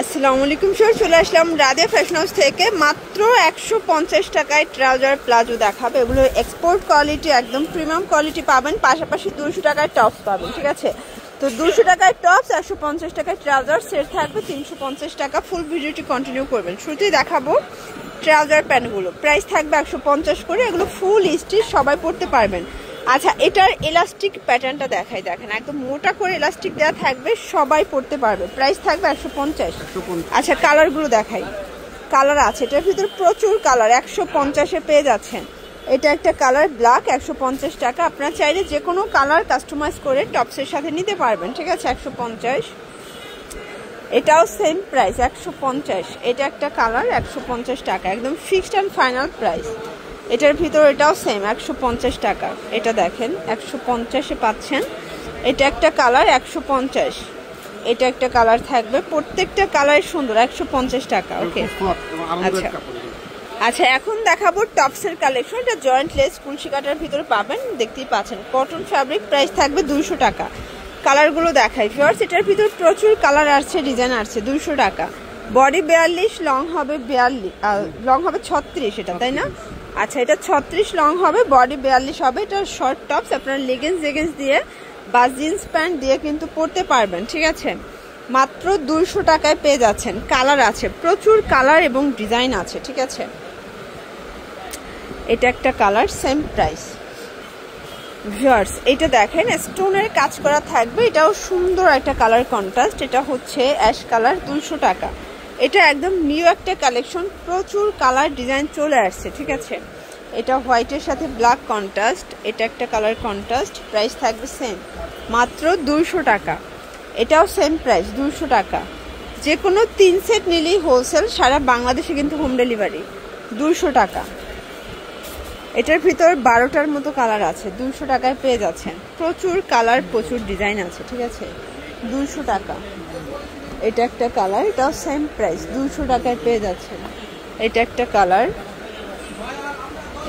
আসসালামু আলাইকুম স্যার, চলে আসলাম রাদিয়া ফ্যাশন হাউস থেকে। মাত্র 150 টাকায় ট্রাউজার প্লাজো দেখাবো। এগুলো এক্সপোর্ট কোয়ালিটি, একদম প্রিমিয়াম কোয়ালিটি পাবেন, পাশাপাশি 200 টাকায় টপস পাবেন। ঠিক আছে, তো 200 টাকায় টপস, 150 টাকায় ট্রাউজার সেট থাকবে 350 টাকা। ফুল ভিডিওটি কন্টিনিউ করবেন। শুরুতেই দেখাবো ট্রাউজার প্যান্টগুলো, প্রাইস থাকবে 150 করে। এগুলো ফুল স্টিচ, সবাই পরতে পারবেন। আচ্ছা, এটার এলাস্টিক প্যাটার্নটা দেখাই, দেখেন একদম মোটা করে এলাস্টিক দেওয়া থাকবে, সবাই পরতে পারবে। প্রাইস থাকবে 150। আচ্ছা, কালারগুলো দেখাই, কালার আছে এটার ভিতরে প্রচুর কালার, 150-এ পেয়ে যাচ্ছেন। এটা একটা কালার ব্ল্যাক, 150 টাকা। আপনারা চাইলে যে কোনো কালার কাস্টমাইজ করে টপসের সাথে নিতে পারবেন। ঠিক আছে, 150। এটাও সেম প্রাইস 150। এটা একটা কালার, 150 টাকা, একদম ফিক্সড অ্যান্ড ফাইনাল প্রাইস। এটার ভিতর এটাও সেম 150 টাকা। এটা দেখেন 150-এ পাচ্ছেন। এটা একটা কালার 150। এটা একটা কালার থাকবে, প্রত্যেকটা কালার সুন্দর, 150 টাকা। ওকে, আচ্ছা এখন দেখাবো টপসের কালেকশন। এটা জয়েন্ট লেস কুলসি কাটার ভিতরে পাবেন, দেখতেই পাচ্ছেন, কটন ফ্যাব্রিক। প্রাইস থাকবে 200 টাকা। কালারগুলো দেখাই ভিউয়ার্স, এটার ভিতর প্রচুর কালার আসছে, ডিজাইন আসছে। 200 টাকা। বডি 42, লং হবে 42, লং হবে 36 এটা, তাই না? আচ্ছা, এটা 36 লং হবে, বডি 42 হবে। এটা শর্ট টপস, আপনারা লেগিংস দিয়ে বা জিন্স প্যান্ট দিয়ে কিন্তু পরতে পারবেন। ঠিক আছে, মাত্র 200 টাকায় পেয়ে যাচ্ছেন। কালার আছে, প্রচুর কালার এবং ডিজাইন আছে। ঠিক আছে, এটা একটা কালার, সেম প্রাইস। ভিউয়ার্স, এটা দেখেন স্টোনের কাজ করা থাকবে, এটাও সুন্দর একটা কালার কন্ট্রাস্ট। এটা হচ্ছে অ্যাশ কালার, 200 টাকা। এটা একদম নিউ একটা কালেকশন, প্রচুর কালার ডিজাইন চলে আসছে। ঠিক আছে, এটা হোয়াইটের সাথে ব্ল্যাক কন্ট্রাস্ট। এটা একটা কালার কন্ট্রাস্ট। প্রাইস থাকবে সেম, মাত্র 200 টাকা। এটাও সেম প্রাইস, 200 টাকা। যে কোনো 3 সেট নিলেই হোলসেল, সারা বাংলাদেশে কিন্তু হোম ডেলিভারি। 200 টাকা। এটার ভিতর 12টার মতো কালার আছে, 200 টাকায় পেয়ে যাচ্ছেন। প্রচুর কালার, প্রচুর ডিজাইন আছে। ঠিক আছে, 200 টাকা। এটা একটা কালার, এটাও সেম প্রাইস, 200 টাকায় পেয়ে যাচ্ছেন। এটা একটা কালার,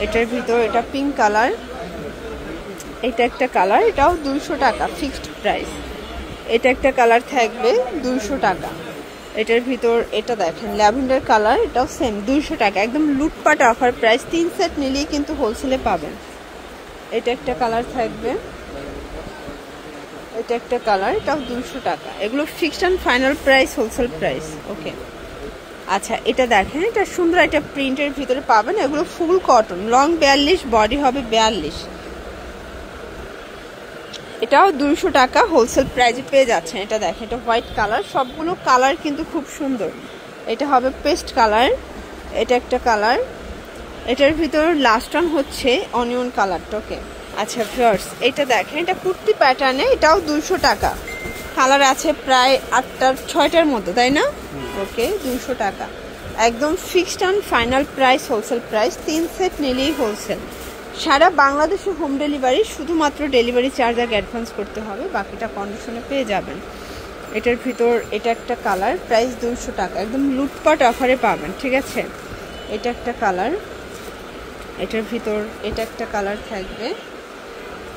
এটার ভিতর এটা পিঙ্ক কালার। এটা একটা কালার, এটাও 200 টাকা, ফিক্সড প্রাইস। এটা একটা কালার থাকবে 200 টাকা। এটার ভিতর এটা দেখেন ল্যাভেন্ডার কালার, এটাও সেম 200 টাকা, একদম লুটপাট অফার প্রাইস। 3 সেট নিলেই কিন্তু হোলসেলে পাবেন। এটা একটা কালার থাকবে, এটা একটা কালার, এটাও 200 টাকা। এগুলো fixed and final price, wholesale price. Okay, আচ্ছা এটা দেখেন, এটা সুন্দর একটা প্রিন্টের ভিতরে পাবেন। এগুলো ফুল কটন, লং 42, বডি হবে 42। এটাও 200 টাকা, হোলসেল প্রাইসে পেয়ে যাচ্ছেন। এটা দেখেন, এটা হোয়াইট কালার, সবগুলো কালার কিন্তু খুব সুন্দর। এটা হবে পেস্ট কালার। এটা একটা কালার, এটার ভিতর লাস্ট ওয়ান হচ্ছে অনিয়ন কালারটা। ওকে, আচ্ছা ভিউয়ার্স, এটা দেখেন, এটা কুর্তি প্যাটার্নে, এটাও 200 টাকা। কালার আছে প্রায় 6টার মতো, তাই না? ওকে, 200 টাকা, একদম fixed and final price, wholesale price. 3 set নিলেই হোলসেল, সারা বাংলাদেশে হোম ডেলিভারি। শুধুমাত্র ডেলিভারি চার্জ আগে অ্যাডভান্স করতে হবে, বাকিটা কন্ডিশনে পেয়ে যাবেন। এটার ভিতর এটা একটা কালার, প্রাইস 200 টাকা, একদম লুটপাট অফারে পাবেন। ঠিক আছে, এটা একটা কালার, এটার ভিতর এটা একটা কালার থাকবে,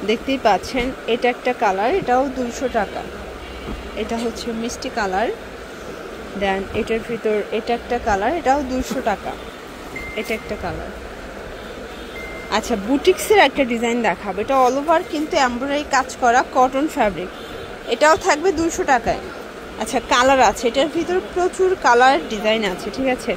দেখতেই পাচ্ছেন। এটা একটা কালার, এটাও 200 টাকা। এটা হচ্ছে মিষ্টি কালার। দেন এটার ভিতর এটা একটা কালার, এটাও 200 টাকা। এটা একটা কালার। আচ্ছা, বুটিক্সের একটা ডিজাইন দেখাবো। এটা অল ওভার কিন্তু এমব্রয়ডারি কাজ করা, কটন ফ্যাব্রিক। এটাও থাকবে 200 টাকায়। আচ্ছা, কালার আছে, এটার ভিতর প্রচুর কালার ডিজাইন আছে। ঠিক আছে,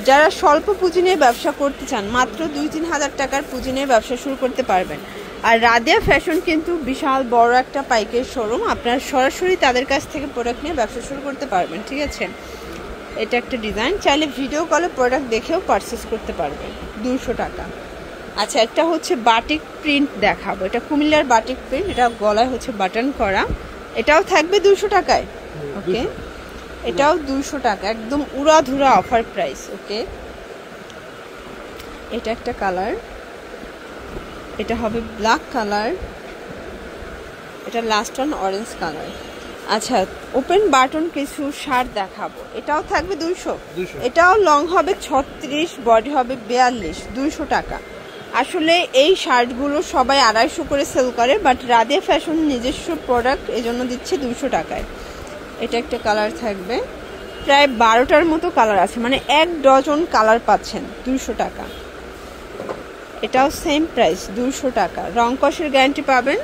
যারা স্বল্প পুঁজি নিয়ে ব্যবসা করতে চান, মাত্র 2-3 হাজার টাকার পুঁজি নিয়ে ব্যবসা শুরু করতে পারবেন। আর রাদিয়া ফ্যাশন কিন্তু বিশাল বড় একটা পাইকারি শোরুম, আপনারা সরাসরি তাদের কাছ থেকে প্রোডাক্ট নিয়ে ব্যবসা শুরু করতে পারবেন। ঠিক আছে, এটা একটা ডিজাইন, চাইলে ভিডিও কলে প্রোডাক্ট দেখেও পারচেস করতে পারবেন। 200 টাকা। আচ্ছা, একটা হচ্ছে বাটিক প্রিন্ট দেখাবো। এটা কুমিল্লার বাটিক প্রিন্ট, এটা গলায় হচ্ছে বাটন করা। এটাও থাকবে 200 টাকায়। ওকে, এটাও 200 টাকা, একদম উড়াধুরা অফার প্রাইস। ওকে, এটা একটা কালার, এটা হবে ব্ল্যাক কালার। এটা লাস্ট ওয়ান অরেঞ্জ কালার। আচ্ছা, ওপেন বাটন কিছু শার্ট দেখাবো। এটাও থাকবে 200। এটাও লং হবে 36, বডি হবে 42, 200 টাকা। আসলে এই শার্টগুলো সবাই 250 করে সেল করে, বাট রাদিয়া ফ্যাশন নিজস্ব প্রোডাক্ট, এজন্য দিচ্ছে 200 টাকায়। এটা একটা কালার থাকবে, প্রায় 12টার মতো কালার আছে, মানে 1 ডজন কালার পাচ্ছেন 200 টাকা। এটাও সেম প্রাইস 200 টাকা। রং কষের গ্যারান্টি পাবেন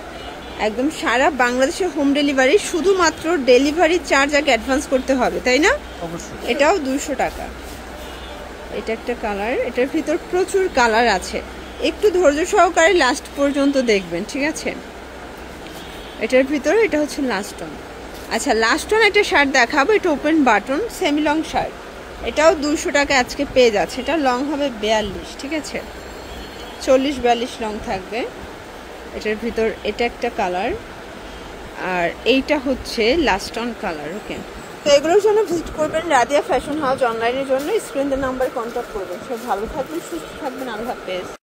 একদম সারা বাংলাদেশে, হোম ডেলিভারি। শুধুমাত্র ডেলিভারি চার্জ আগে অ্যাডভান্স করতে হবে, তাই না? অবশ্যই। এটাও 200 টাকা। এটা একটা কালার, এটার ভিতর প্রচুর কালার আছে, একটু ধৈর্য সহকারে লাস্ট পর্যন্ত দেখবেন, ঠিক আছে? এটার ভিতরে এটা হচ্ছে লাস্ট অন। আচ্ছা, লাস্ট অন একটা শার্ট দেখাবো, এটা open button semi long shirt, এটাও 200 টাকা আজকে পেয়ে যাচ্ছে। এটা লং হবে 42, ঠিক আছে? 40-42 লং থাকবে। এটার ভিতর এটা একটা কালার, আর এইটা হচ্ছে লাস্ট অন কালার। ওকে, তো এগুলোর জন্য ভিজিট করবেন রাদিয়া ফ্যাশন হাউস অনলাইনের জন্য। স্ক্রিনের নাম্বার কন্ট্যাক্ট করবেন। সব ভালো থাকবেন, সুস্থ থাকবেন। আল্লাহ হাফেজ।